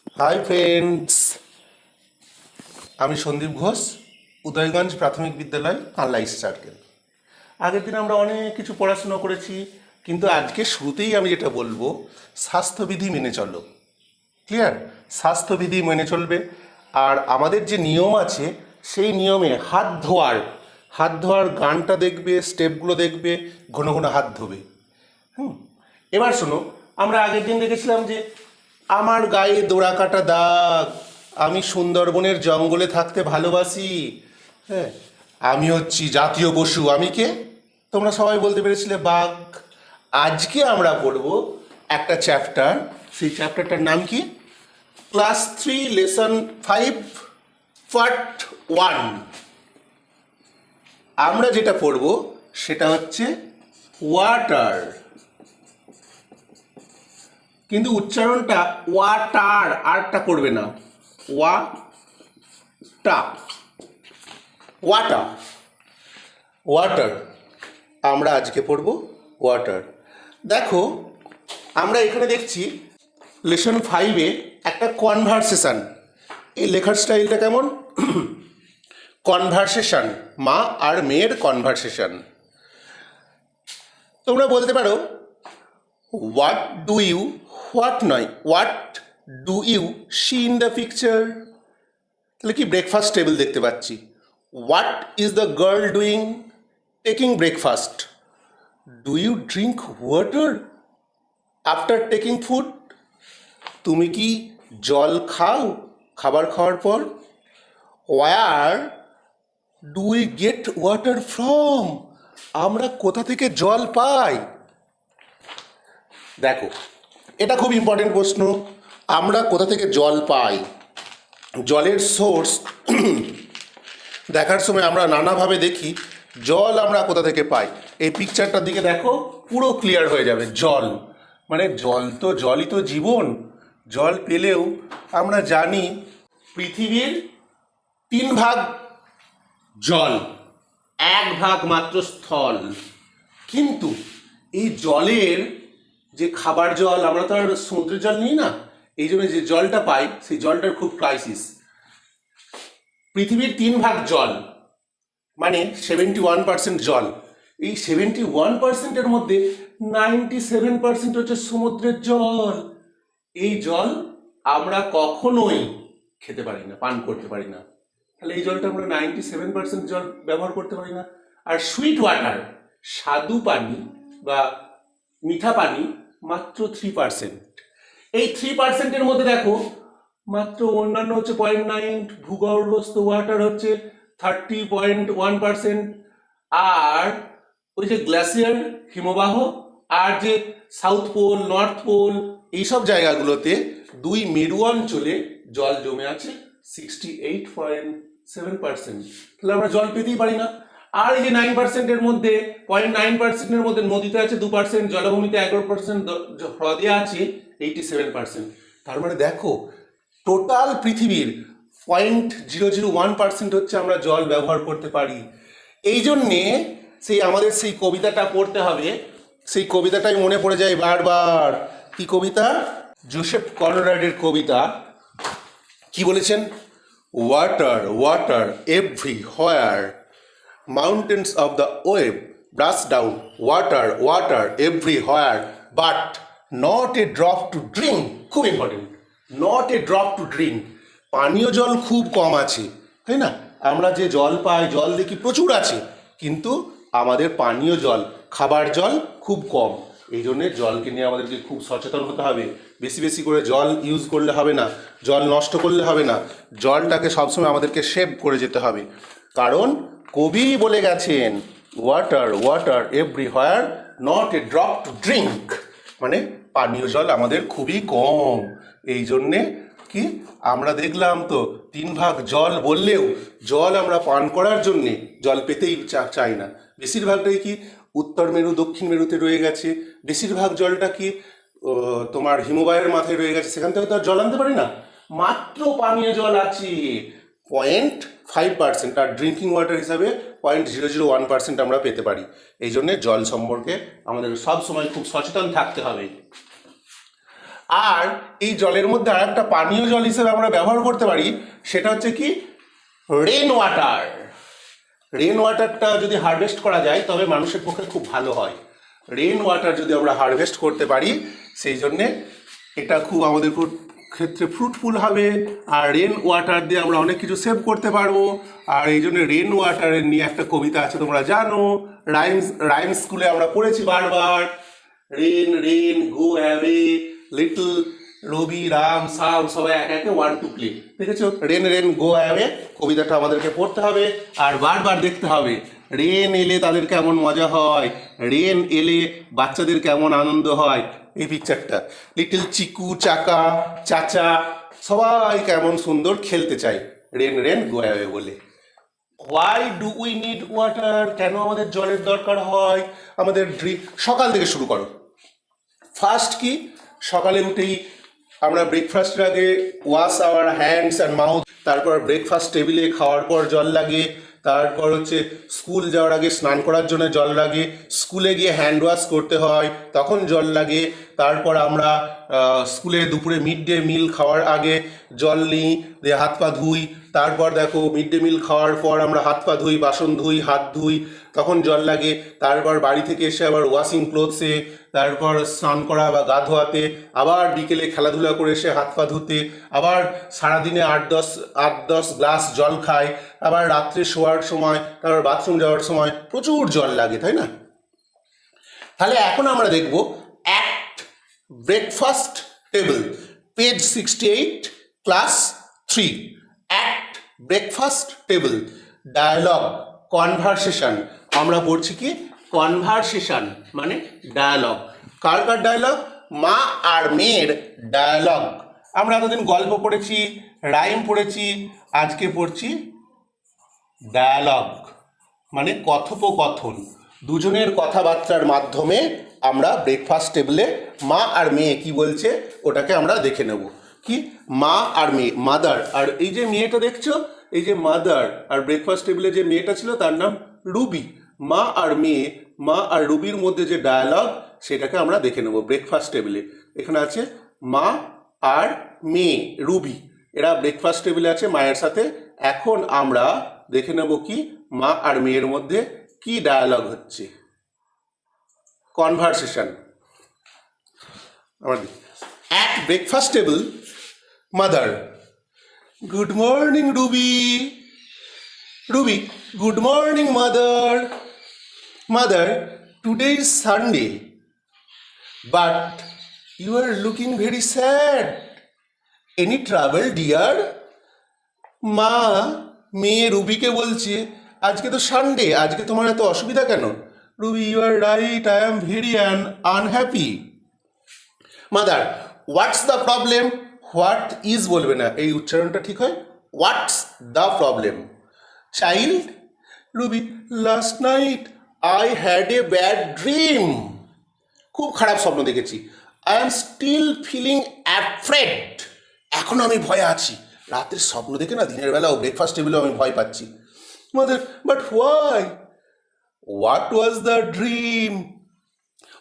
Hi friends, আমি সন্দীপ ঘোষ, উদয়গঞ্জ প্রাথমিক বিদ্যালয় আনলাইস সার্কেল। আগের দিন আমরা অনেক কিছু পড়াশুনো করেছি, কিন্তু আজকে শুরুতেই আমি যেটা বলবো, স্বাস্থ্যবিধি মেনে চলো। ক্লিয়ার? স্বাস্থ্যবিধি মেনে চলবে। আর আমাদের যে নিয়ম আছে সেই নিয়মে হাত ধোয়ার গানটা দেখবে, স্টেপগুলো দেখবে, ঘন ঘন হাত ধোবে। হুম। এবার শোনো, আমরা আগের দিন দেখেছিলাম যে আমার গায়ে ডোরা কাটা দাগ, আমি সুন্দরবনের জঙ্গলে থাকতে ভালোবাসি। হ্যাঁ, আমি হচ্ছি জাতীয় পশু, আমি কে? তোমরা সবাই বলতে পেরেছিলে বাঘ। আজকে আমরা পড়ব একটা চ্যাপ্টার, সেই চ্যাপ্টারটার নাম কি? Class 3 lesson 5 part 1। আমরা যেটা পড়ব সেটা হচ্ছে ওয়াটার, কিন্তু উচ্চারণটা ওয়াটার, আরটা করবে না, ওয়াটা, ওয়াটার, ওয়াটার। আমরা আজকে পড়ব ওয়াটার। দেখো, আমরা এখানে দেখছি লেসন 5-এ একটা কনভারসেশন। এই লেখার স্টাইলটা কেমন? কনভারসেশন, মা আর মেয়ের কনভারসেশন। তোমরা বলতে পারো হোয়াট ডু ইউ, হোয়াট নয়, what do you see in the picture. তাহলে কি ব্রেকফাস্ট টেবিল দেখতে পাচ্ছি। What is the girl doing? Taking breakfast. Do you drink water after taking food? তুমি কি জল খাও খাবার খাওয়ার পর? Where do we get water from? আমরা কোথা থেকে জল পাই? দেখো, এটা খুব ইম্পর্টেন্ট প্রশ্ন। আমরা কোথা থেকে জল পাই? জলের সোর্স দেখার সময় আমরা নানাভাবে দেখি জল আমরা কোথা থেকে পাই। এই পিকচারটার দিকে দেখো, পুরো ক্লিয়ার হয়ে যাবে। জল মানে জলই তো জীবন। জল পেলেও আমরা জানি পৃথিবীর 3 ভাগ জল, 1 ভাগ মাত্র স্থল। কিন্তু এই জলের যে খাবার জল, আমরা তো আর সমুদ্রের জল নিই না, এই জন্য যে জলটা পাই সেই জলটার খুব ক্রাইসিস। পৃথিবীর 3 ভাগ জল মানে 71% জল। এই 71%-এর মধ্যে 97% হচ্ছে সমুদ্রের জল। এই জল আমরা কখনোই খেতে পারি না, পান করতে পারি না। তাহলে এই জলটা আমরা 97% জল ব্যবহার করতে পারি না। আর সুইট ওয়াটার, স্বাদু পানি বা মিঠা পানি মাত্র 3%। এই 3%-এর মধ্যে দেখো মাত্র অন্যান্য হচ্ছে 0.9, ভূগর্ভস্থ ওয়াটার হচ্ছে 30.1%। আর ওই যে গ্লেসিয়ার, হিমবাহ, আর যে সাউথ পোল, নর্থ পোল, এইসব জায়গাগুলোতে 2 মেরু অঞ্চলে জল জমে আছে 68.7%। তাহলে আমরা জল পেতেই পারি না। আর এই যে 9%-এর মধ্যে 0.9%-এর মধ্যে নদীতে আছে 2%, জলাভূমিতে 11%, হ্রদে আছে 87%। তার মানে দেখো, টোটাল পৃথিবীর 0.001% হচ্ছে আমরা জল ব্যবহার করতে পারি। এই জন্যে আমাদের সেই কবিতাটা পড়তে হবে। সেই কবিতাটাই মনে পড়ে যায় বারবার। কি কবিতা? জোসেফ কনরাডের কবিতা। কি বলেছেন? Water water everywhere, mountains of the wave brush down, water water everywhere, but not a drop to drink. খুব important, not a drop to drink. পানীয় জল খুব কম আছে, তাই না? আমরা যে জল পাই, জল দেখি প্রচুর আছে, কিন্তু আমাদের পানীয় জল, খাবার জল খুব কম। এই জন্যে জলকে নিয়ে আমাদেরকে খুব সচেতন হতে হবে। বেশি বেশি করে জল ইউজ করলে হবে না, জল নষ্ট করলে হবে না। জলটাকে সবসময় আমাদেরকে সেভ করে যেতে হবে। কারণ কবি বলে গেছেন water water everywhere, not a drop to drink. মানে পানীয় জল আমাদের খুবই কম। এই জন্যে কি আমরা দেখলাম তো 3 ভাগ জল বললেও জল আমরা পান করার জন্যে জল পেতেই চাই না। বেশিরভাগটাই কি উত্তর মেরু দক্ষিণ মেরুতে রয়ে গেছে। বেশিরভাগ জলটা কি তোমার হিমবাহের মাথায় রয়ে গেছে, সেখান থেকে তো আর জল আনতে পারি না। মাত্র পানীয় জল আছে 0.5%, আর ড্রিঙ্কিং ওয়াটার হিসাবে 0.001% আমরা পেতে পারি। এই জন্যে জল সম্পর্কে আমাদের সব সময় খুব সচেতন থাকতে হবে। আর এই জলের মধ্যে আর একটা পানীয় জল হিসেবে আমরা ব্যবহার করতে পারি, সেটা হচ্ছে কি রেন ওয়াটার। রেন ওয়াটারটা যদি হারভেস্ট করা যায় তবে মানুষের পক্ষে খুব ভালো হয়। রেন ওয়াটার যদি আমরা হারভেস্ট করতে পারি, সেই জন্যে এটা খুব আমাদের ক্ষেত্রে ফ্রুটফুল হবে। আর রেন ওয়াটার দিয়ে আমরা অনেক কিছু সেভ করতে পারবো। আর এই জন্য রেন ওয়াটারের নিয়ে একটা কবিতা আছে, তোমরা জানো, রাইম স্কুলে আমরা পড়েছি বারবার। Rain rain go away, little Rabi Ram Sam সবাই একে একে 1 2 প্লে, দেখেছো? রেন রেন গো অ্যাওয়ে কবিতাটা আমাদেরকে পড়তে হবে আর বারবার দেখতে হবে। রেন এলে তাদের কেমন মজা হয়, রেন এলে বাচ্চাদের কেমন আনন্দ হয়। এই পিকচারটা, লিটল চিকু চাকা চাচা সবাই কেমন সুন্দর খেলতে চায় রেন রেন গো অ্যাওয়ে বলে। Why do we need water, কেন আমাদের জলের দরকার হয়? আমাদের সকাল থেকে শুরু করো। ফার্স্ট কি, সকালে উঠেই আমরা ব্রেকফাস্টের আগে wash our hands and mouth, তারপর ব্রেকফাস্ট টেবিলে খাওয়ার পর জল লাগে, তারপর হচ্ছে স্কুল যাওয়ার আগে স্নান করার জন্য জল লাগে, স্কুলে গিয়ে হ্যান্ড ওয়াশ করতে হয় তখন জল লাগে, তারপর আমরা স্কুলে দুপুরে মিড ডে মিল খাওয়ার আগে জল নিই, দিয়ে হাত পা ধুই, তারপর দেখো মিড ডে মিল খাওয়ার পর আমরা হাত পা ধুই, বাসন ধুই, হাত ধুই, তখন জল লাগে, তারপর বাড়ি থেকে এসে আবার ওয়াশিং ক্লোথসে, তারপর স্নান করা বা গা ধোয়াতে, আবার বিকেলে খেলাধুলা করে এসে হাত পা ধুতে, আবার সারাদিনে 8-10 গ্লাস জল খাই, আবার রাত্রে শোয়ার সময়, তারপর বাথরুম যাওয়ার সময় প্রচুর জল লাগে, তাই না? তাহলে এখন আমরা দেখব act breakfast table, page 68 class 3। Act breakfast table, dialogue, conversation. আমরা পড়ছি কি কনভারসেশন মানে ডায়ালগ। কার কার ডায়ালগ? মা আর মেয়ের ডায়ালগ। আমরা এতদিন গল্প পড়েছি, রাইম পড়েছি, আজকে পড়ছি ডায়ালগ মানে কথোপকথন। দুজনের কথাবার্তার মাধ্যমে আমরা ব্রেকফাস্ট টেবিলে মা আর মেয়ে কি বলছে ওটাকে আমরা দেখে নেব। কি মা আর মেয়ে, মাদার, আর এই যে মেয়েটা দেখছো, এই যে মাদার, আর ব্রেকফাস্ট টেবিলে যে মেয়েটা ছিল তার নাম রুবি। মা আর মেয়ে, মা আর রুবির মধ্যে যে ডায়ালগ সেটাকে আমরা দেখে নেব ব্রেকফাস্ট টেবিলে। এখানে আছে মা আর মেয়ে রুবি, এরা ব্রেকফাস্ট টেবিলে আছে মায়ের সাথে। এখন আমরা দেখে নেব কি মা আর মেয়ের মধ্যে কি ডায়ালগ হচ্ছে, conversation. At breakfast table, mother, good morning Ruby. Ruby, good morning mother. Mother, today is Sunday, but you are looking very sad. Any trouble dear? মা মেয়ে রুবিকে বলছে আজকে তো সানডে, আজকে তোমার এত অসুবিধা কেন? Ruby, you are right, I am very unhappy. Mother, what's the problem? What is বলবে না, এই উচ্চারণটা ঠিক হয়। What's the problem? Child, Ruby, last night I had a bad dream. খুব খারাপ স্বপ্ন দেখেছি। I am still feeling afraid. এখনো আমি ভয়ে আছি। রাতের স্বপ্ন দেখে না দিনের বেলাও ব্রেকফাস্ট টেবিলেও আমি ভয় পাচ্ছি। Mother, but why? What was the dream?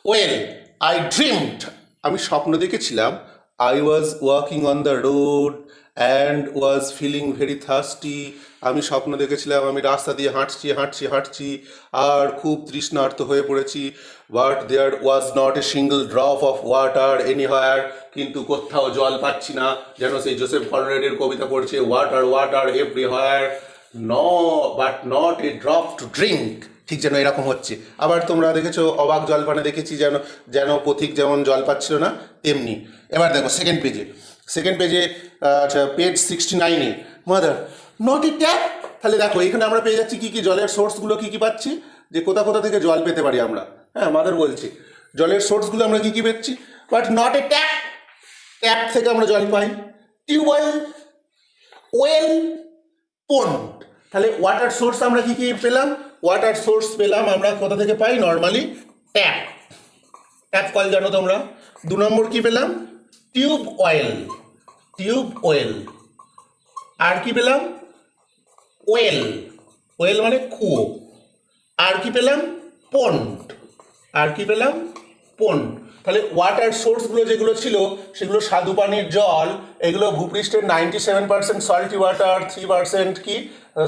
Well, I dreamed, আমি স্বপ্ন দেখেছিলাম, I was walking on the road and was feeling very thirsty. আমি স্বপ্ন দেখেছিলাম আমি রাস্তা দিয়ে হাঁটছি আর খুব তৃষ্ণার্ত হয়ে পড়েছি। But there was not a single drop of water anywhere, কিন্তু কোথাও জল পাচ্ছি না। যেন সেই জোসেফ কনরাডের কবিতা পড়ছে, water water everywhere, but not a drop to drink. ঠিক যেন এরকম হচ্ছে। আবার তোমরা দেখেছো অবাক জলপানে দেখেছি, যেন পথিক যেমন জল পাচ্ছিল না তেমনি। এবার দেখো সেকেন্ড পেজে আচ্ছা পেজ 69-এ, মাদার, নট এ ট্যাপ। তাহলে দেখো এখানে আমরা পেয়ে যাচ্ছি কি জলের সোর্সগুলো কি পাচ্ছি, যে কোথা থেকে জল পেতে পারি আমরা। হ্যাঁ, মাদার বলছে জলের সোর্সগুলো আমরা কি পেচ্ছি, but not a tap. Tap থেকে আমরা জল পাই। টিউবওয়েল, ওয়েল, পন্ড। তাহলে ওয়াটার সোর্স আমরা কি পেলাম? ওয়াটার সোর্স পেলাম আমরা কোথা থেকে পাই? নর্মালি ট্যাপ কল জানো তোমরা। 2 নম্বর কি পেলাম? Tube oil. আর কি পেলাম? ওয়েল মানে কুয়ো। আর কি পেলাম? পন্ড। তাহলে ওয়াটার সোর্সগুলো যেগুলো ছিল সেগুলো স্বাদু পানির জল, এগুলো ভূপৃষ্ঠের 97% সল্টি ওয়াটার, 3% কি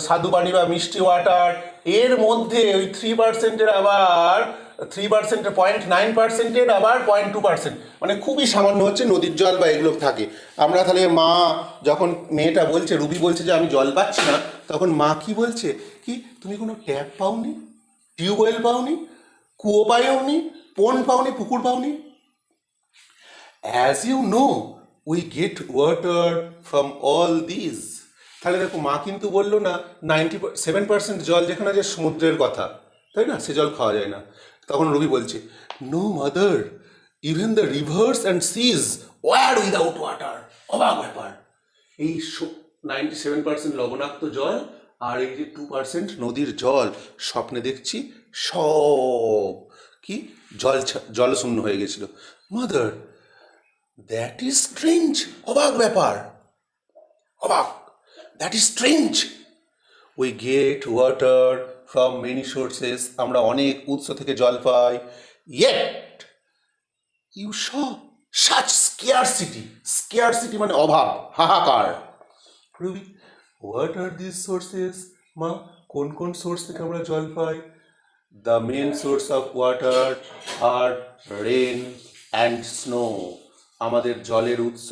স্বাদু পানি বা মিষ্টি ওয়াটার। এর মধ্যে ওই 3%-এর আবার 3%-এর 0.9%-এর আবার 0.2%, মানে খুবই সামান্য হচ্ছে নদীর জল বা এগুলো থাকে। আমরা তাহলে মা যখন মেয়েটা বলছে, রুবি বলছে যে আমি জল পাচ্ছি না, তখন মা কি বলছে, কি তুমি কোনো ট্যাপ পাওনি, টিউবওয়েল পাওনি, কুয়ো পাওনি, পন্ড পাওনি, পুকুর পাওনি? As you know we get water from all this. তাহলে দেখো মা কিন্তু বললো না 97% জল যেখানে আছে সমুদ্রের কথা, তাই না, সে জল খাওয়া যায় না। তখন রবি বলছে, no mother, even the rivers and seas were without water. অবাক ব্যাপার, এই 97% লবণাক্ত জল আর এই যে 2% নদীর জল, স্বপ্নে দেখছি সব কি জলশূন্য হয়ে গেছিল। Mother, that is strange. অবাক ব্যাপার, অবাক, that is strange. We get water from many sources, আমরা অনেক উৎস থেকে জল পাই। Yet you show such scarcity, scarcity মানে অভাব, হাহাকার। Rabi, what are this sources? মা, কোন কোন সোর্স থেকে আমরা জল পাই? The main source of water are rain and snow. আমাদের জলের উৎস,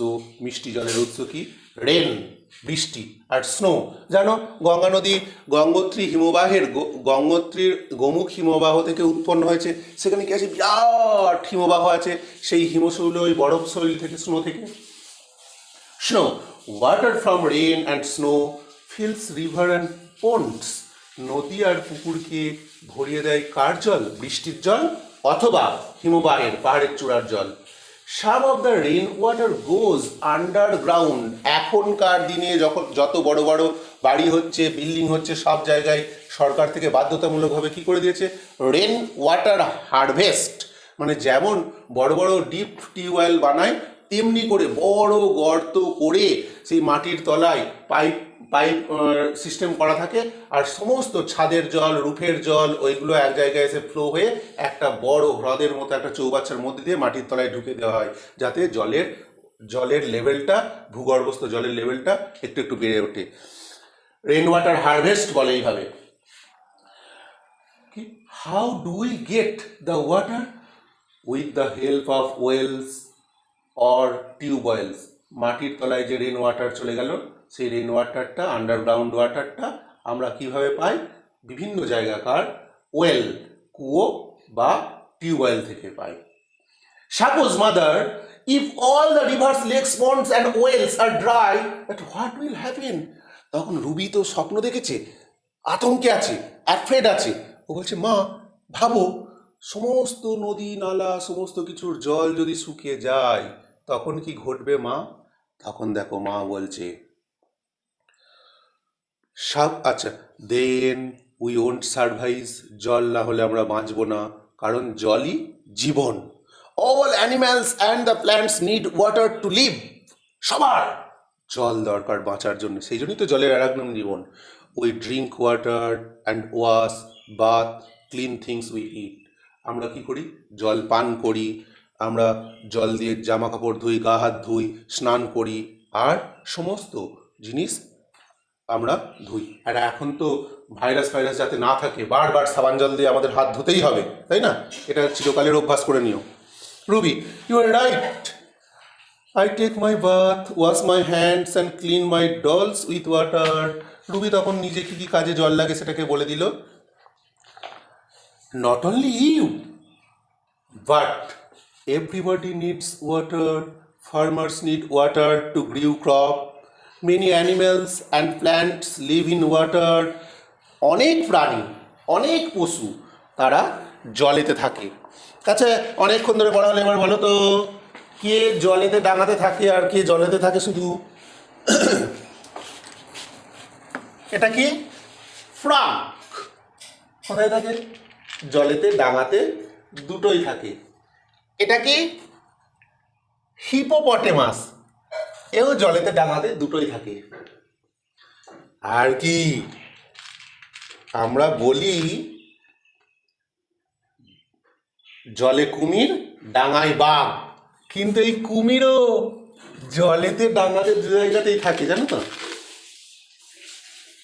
মিষ্টি জলের উৎস কি? রেন, বৃষ্টি, আর স্নো। জানো গঙ্গা নদী গঙ্গোত্রী হিমবাহের গঙ্গোত্রীর গোমুখ হিমবাহ থেকে উৎপন্ন হয়েছে। সেখানে কি আছে, বিরাট হিমবাহ আছে, সেই হিমশৈল ওই বরফ শৈল থেকে, স্নো থেকে। Snow, water from rain and snow fills river and ponds. নদী আর পুকুরকে ভরিয়ে দেয় কার জল? বৃষ্টির জল অথবা হিমবাহের, পাহাড়ের চূড়ার জল। Some of the rain water goes underground. এখনকার দিনে যখন যত বড় বড় বাড়ি হচ্ছে, বিল্ডিং হচ্ছে, সব জায়গায় সরকার থেকে বাধ্যতামূলকভাবে কি করে দিয়েছে, রেন ওয়াটার হারভেস্ট। মানে যেমন বড় বড় ডিপ টিউবওয়েল বানায়, তেমনি করে বড় গর্ত করে সেই মাটির তলায় পাইপ পাইপ সিস্টেম করা থাকে, আর সমস্ত ছাদের জল, রুফের জল, ওইগুলো এক জায়গায় এসে ফ্লো হয়ে একটা বড় হ্রদের মতো একটা চৌবাচ্চার মধ্যে দিয়ে মাটির তলায় ঢুকে দেওয়া হয়, যাতে জলের লেভেলটা, ভূগর্ভস্থ জলের লেভেলটা একটু একটু বেড়ে ওঠে। রেন ওয়াটার হারভেস্ট বলে এইভাবে। How do we get the water? With the help of wells or tubewells. মাটির তলায় যে রেন ওয়াটার চলে গেল, সেই রেন ওয়াটারটা, আন্ডারগ্রাউন্ড ওয়াটারটা আমরা কিভাবে পাই? বিভিন্ন জায়গাকার ওয়েল, কুয়ো বা টিউবওয়েল থেকে পাই। Suppose mother, if all the rivers, lakes, ponds and wells are dry, that what will happen? তখন রুবি তো স্বপ্ন দেখেছে, আতঙ্কে আছে, অ্যাফ্রেড আছে। ও বলছে, মা ভাবো, সমস্ত নদী নালা, সমস্ত কিছুর জল যদি শুকিয়ে যায়, তখন কি ঘটবে মা? তখন দেখো মা বলছে, আচ্ছা, দেন উই ওন্ট সারভাইভ। জল না হলে আমরা বাঁচবো না, কারণ জলই জীবন। All animals and the plants need water to live. সবার জল দরকার বাঁচার জন্য, সেই জন্যই তো জলের আর এক নাম জীবন। We drink water and wash, bath, clean things we eat. আমরা কি করি? জল পান করি, আমরা জল দিয়ে জামা কাপড় ধুই, গা হাত ধুই, স্নান করি, আর সমস্ত জিনিস আমরা ধুই। আর এখন তো ভাইরাস যাতে না থাকে, বারবার সাবান জল দিয়ে আমাদের হাত ধুতেই হবে, তাই না? এটা চিরকালের অভ্যাস করে নিও। Ruby, you are right. I take my bath, wash my hands and clean my dolls with water. Ruby তখন নিজে কী কী কাজে জল লাগে সেটাকে বলে দিল। Not only you, but everybody needs water. Farmers need water to grow crop. Many animals and plants live in water. অনেক প্রাণী, অনেক পশু, তারা জলেতে থাকে। আচ্ছা, অনেকক্ষণ ধরে পড়া হলে এবার বলো তো, কে জলেতে ডাঙাতে থাকে আর কে জলেতে থাকে শুধু? এটা কি? ফ্রগ। কোথায় থাকে? জলেতে, ডাঙাতে, দুটোই থাকে। এটা কি? হিপোপটেমাস। এও জলেতে, ডাঙাতে দুটোই থাকে। আর কি? আমরা বলি জলে কুমির, ডাঙায় বাঘ, কিন্তু এই কুমিরও জলেতে ডাঙাতে দু জায়গাতেই থাকে, জানো তো।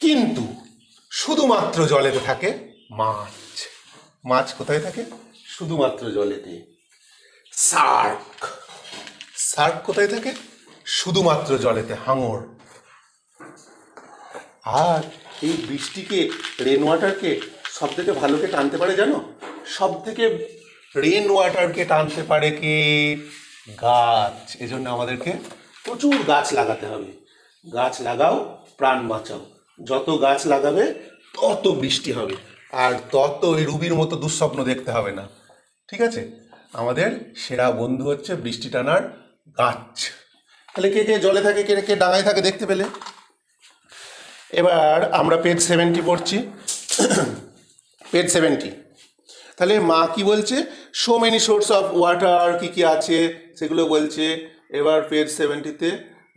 কিন্তু শুধুমাত্র জলেতে থাকে মাছ। মাছ কোথায় থাকে? শুধুমাত্র জলেতে। শার্ক, শার্ক কোথায় থাকে? শুধুমাত্র জলেতে, হাঙর। আর এই বৃষ্টিকে, রেন ওয়াটারকে সব থেকে ভালোকে টানতে পারে জানো? সব থেকে রেন ওয়াটারকে টানতে পারে কে? গাছ। এজন্য আমাদেরকে প্রচুর গাছ লাগাতে হবে। গাছ লাগাও, প্রাণ বাঁচাও। যত গাছ লাগাবে তত বৃষ্টি হবে, আর তত ওই রুবির মতো দুঃস্বপ্ন দেখতে হবে না। ঠিক আছে? আমাদের সেরা বন্ধু হচ্ছে বৃষ্টি টানার গাছ। তাহলে কে কে জলে থাকে, কে কে ডাঙায় থাকে দেখতে পেলে। এবার আমরা পেজ 70 পড়ছি। পেজ 70। তাহলে মা কি বলছে? So many source of water কি কি আছে সেগুলো বলছে। এবার পেজ 70-তে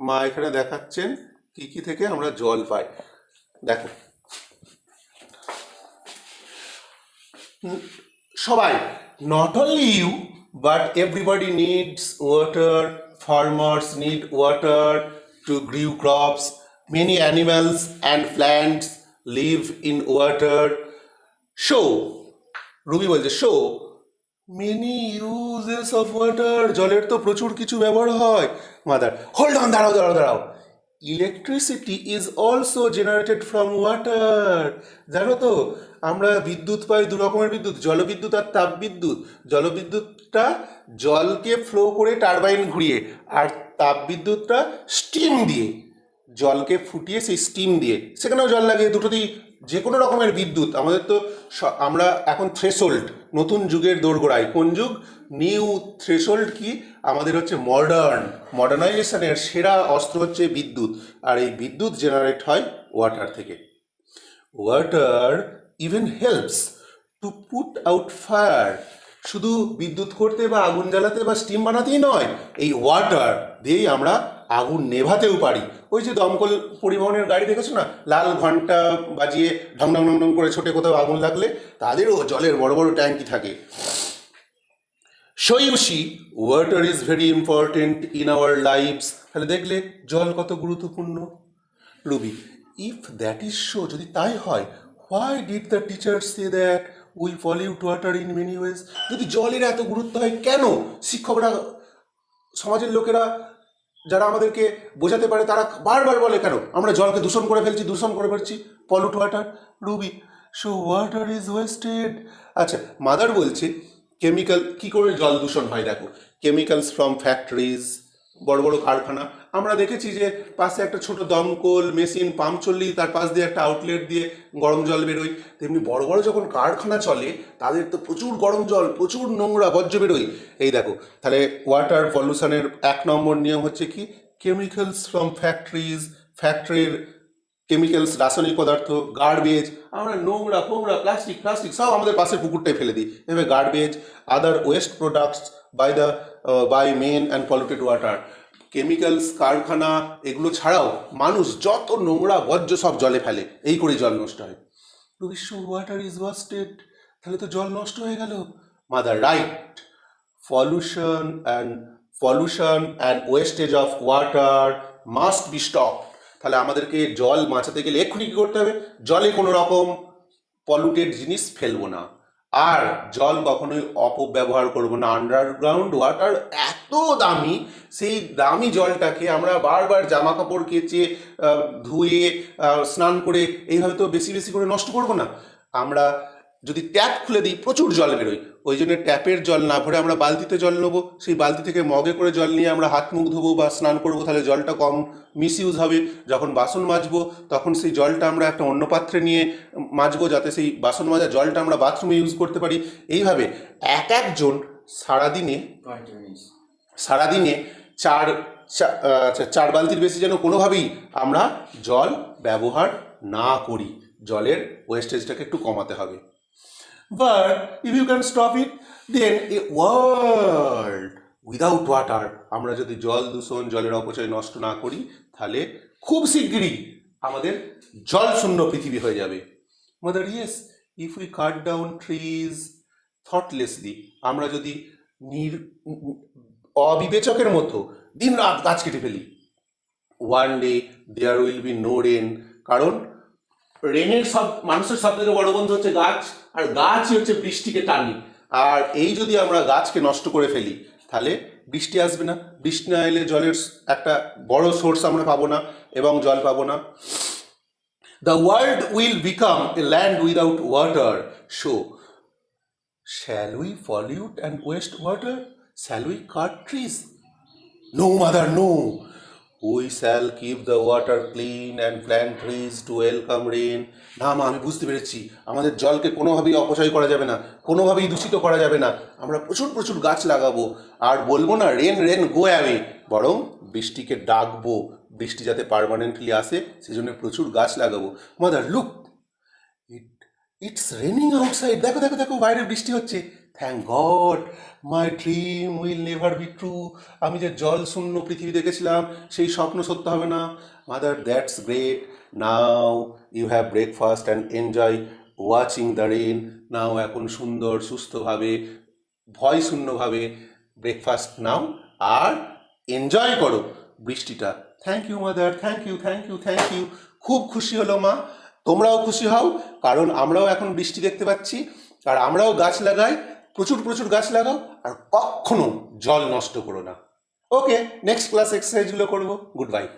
মা এখানে দেখাচ্ছেন কি কি থেকে আমরা জল পাই। দেখো সবাই, not only you but everybody needs water. Farmers need water to grow crops, many animals and plants live in water. Show, Rubi বলছে show many uses of water, জলের তো প্রচুর কিছু ব্যবহার হয়। মাদার, হোল্ড অন, দাঁড়াও দাঁড়াও দাঁড়াও, electricity is also generated from water. জানো তো আমরা বিদ্যুৎ পাই দু রকমের বিদ্যুৎ, জলবিদ্যুৎ আর তাপবিদ্যুৎ। জলবিদ্যুৎটা জলকে ফ্লো করে টারবাইন ঘুরিয়ে, আর তাপবিদ্যুৎটা স্টিম দিয়ে, জলকে ফুটিয়ে সেই স্টিম দিয়ে সেখানেও জল লাগে। দুটোতেই যে কোনো রকমের বিদ্যুৎ আমাদের তো আমরা এখন থ্রেশোল্ড, নতুন যুগের দোরগোড়ায়। কোন যুগ? নিউ থ্রেশোল্ড কি? আমাদের হচ্ছে মডার্নাইজেশনের সেরা অস্ত্র হচ্ছে বিদ্যুৎ, আর এই বিদ্যুৎ জেনারেট হয় ওয়াটার থেকে। Water even helps to put out fire. শুধু বিদ্যুৎ করতে বা আগুন জ্বালাতে বা স্টিম বানাতেই নয়, এই ওয়াটার দিয়েই আমরা আগুন নেভাতেও পারি। ওই যে দমকল পরিবহনের গাড়ি দেখেছো না, লাল ঘন্টা বাজিয়ে ঢং ঢং ঢং ঢং করে ছোটে কোথাও আগুন লাগলে তাদেরও জলের বড় বড় ট্যাঙ্কি থাকে। So you see water is very important in our lives. তাহলে দেখলে জল কত গুরুত্বপূর্ণ। Ruby, if that is so, যদি তাই হয়, why did the teacher say that we pollute water in many ways? যদি জলের এত গুরুত্ব হয়, কেন শিক্ষকরা, সমাজের লোকেরা যারা আমাদেরকে বোঝাতে পারে তারা বারবার বলে কেন আমরা জলকে দূষণ করে ফেলছি, pollute water? Ruby, so water is wasted. আচ্ছা, মাদার বলছে কেমিক্যাল, কি করে জল দূষণ হয় দেখো। কেমিক্যালস ফ্রম ফ্যাক্টরিজ, বড় বড় কারখানা। আমরা দেখেছি যে পাশে একটা ছোট দমকল মেশিন পাম্প চললেই তার পাশ দিয়ে একটা আউটলেট দিয়ে গরম জল বেরোয়। তেমনি বড় বড় যখন কারখানা চলে তাদের তো প্রচুর গরম জল, প্রচুর নোংরা বর্জ্য বেরোয়। এই দেখো, তাহলে ওয়াটার পলিউশনের 1 নম্বর নিয়ম হচ্ছে কি? কেমিক্যালস ফ্রম ফ্যাক্টরিজ, ফ্যাক্টরির কেমিক্যালস, রাসায়নিক পদার্থ। গার্বেজ, আমরা নোংরা ফোংরা প্লাস্টিক সব আমাদের পাশের পুকুরটায় ফেলে দিই। এভাবে garbage, other waste products by men and polluted water. Chemicals, কারখানা, এগুলো ছাড়াও মানুষ যত নোংরা বর্জ্য সব জলে ফেলে, এই করে জল নষ্ট হয়। বিশ্ব ওয়াটার ইজ ওয়েস্টেড, তাহলে তো জল নষ্ট হয়ে গেল। Mother, right, pollution and wastage of water must be stop. তাহলে আমাদেরকে জল বাঁচাতে গেলে এক্ষুনি কী করতে হবে? জলে কোনো রকম পলিউটেড জিনিস ফেলবো না, আর জল কখনোই অপব্যবহার করবো না। আন্ডারগ্রাউন্ড ওয়াটার এত দামি, সেই দামি জলটাকে আমরা বারবার জামা কাপড় কেচে ধুয়ে স্নান করে এইভাবে তো বেশি বেশি করে নষ্ট করবো না। আমরা যদি ট্যাপ খুলে দিই প্রচুর জল বেরোয়, ওই জন্য ট্যাপের জল না ভরে আমরা বালতিতে জল নেবো, সেই বালতি থেকে মগে করে জল নিয়ে আমরা হাত মুখ ধোবো বা স্নান করবো, তাহলে জলটা কম মিসইউজ হবে। যখন বাসন মাজবো তখন সেই জলটা আমরা একটা অন্য পাত্রে নিয়ে মাজবো, যাতে সেই বাসন মাজা জলটা আমরা বাথরুমে ইউজ করতে পারি। এইভাবে একজন সারাদিনে 4 বালতির বেশি যেন কোনোভাবেই আমরা জল ব্যবহার না করি। জলের ওয়েস্টেজটাকে একটু কমাতে হবে। But if you can stop it, then a world without water, আমরা যদি জল দূষণ, জলের অপচয় নষ্ট না করি, তাহলে খুব শিগগিরই আমাদের জল শূন্য পৃথিবী হয়ে যাবে। Mother, yes, if we cut down trees thoughtlessly, আমরা যদি নির অবিবেচকের মতো দিন রাত গাছ কেটে ফেলি। One day there will be no rain, কারণ রেনের সব মানুষের সব থেকে বড় বন্ধু হচ্ছে গাছ, আর গাছই হচ্ছে বৃষ্টিকে টানি। আর এই যদি আমরা গাছকে নষ্ট করে ফেলি তাহলে বৃষ্টি আসবে না, বৃষ্টি না এলে জলের একটা বড় সোর্স আমরা পাবো না এবং জল পাবো না। The world will become a land without water, so shall we pollute and waste water? Shall we cut trees? No, mother, no. We shall keep the water clean and plant trees to welcome rain. না মা, আমি বুঝতে পেরেছি, আমাদের জলকে কোনোভাবেই অপচয় করা যাবে না, কোনোভাবেই দূষিত করা যাবে না। আমরা প্রচুর প্রচুর গাছ লাগাবো, আর বলবো না রেন রেন গো অ্যাওয়ে, বরং বৃষ্টিকে ডাকবো, বৃষ্টি যাতে পার্মানেন্টলি আসে সেজন্য প্রচুর গাছ লাগাবো। Mother look, it's raining outside, দেখো দেখো দেখো, বাইরে বৃষ্টি হচ্ছে। Thank god, my dream will never be true. আমি যে জল শূন্য পৃথিবী দেখেছিলাম সেই স্বপ্ন সত্য হবে না। Mother, that's great. Now you have breakfast and enjoy watching the rain. Now এখন সুন্দর সুস্থভাবে ভয় শূন্যভাবে ব্রেকফাস্ট নাও আর এনজয় করো বৃষ্টিটা। Thank you mother, thank you thank you thank you. খুব খুশি হলো মা, তোমরাও খুশি হও, কারণ আমরাও এখন বৃষ্টি দেখতে পাচ্ছি। আর আমরাও গাছ লাগাই, প্রচুর প্রচুর গাছ লাগাও, আর কখনো জল নষ্ট করো না। ওকে, নেক্সট ক্লাস এক্সারসাইজগুলো করবো। Good bye.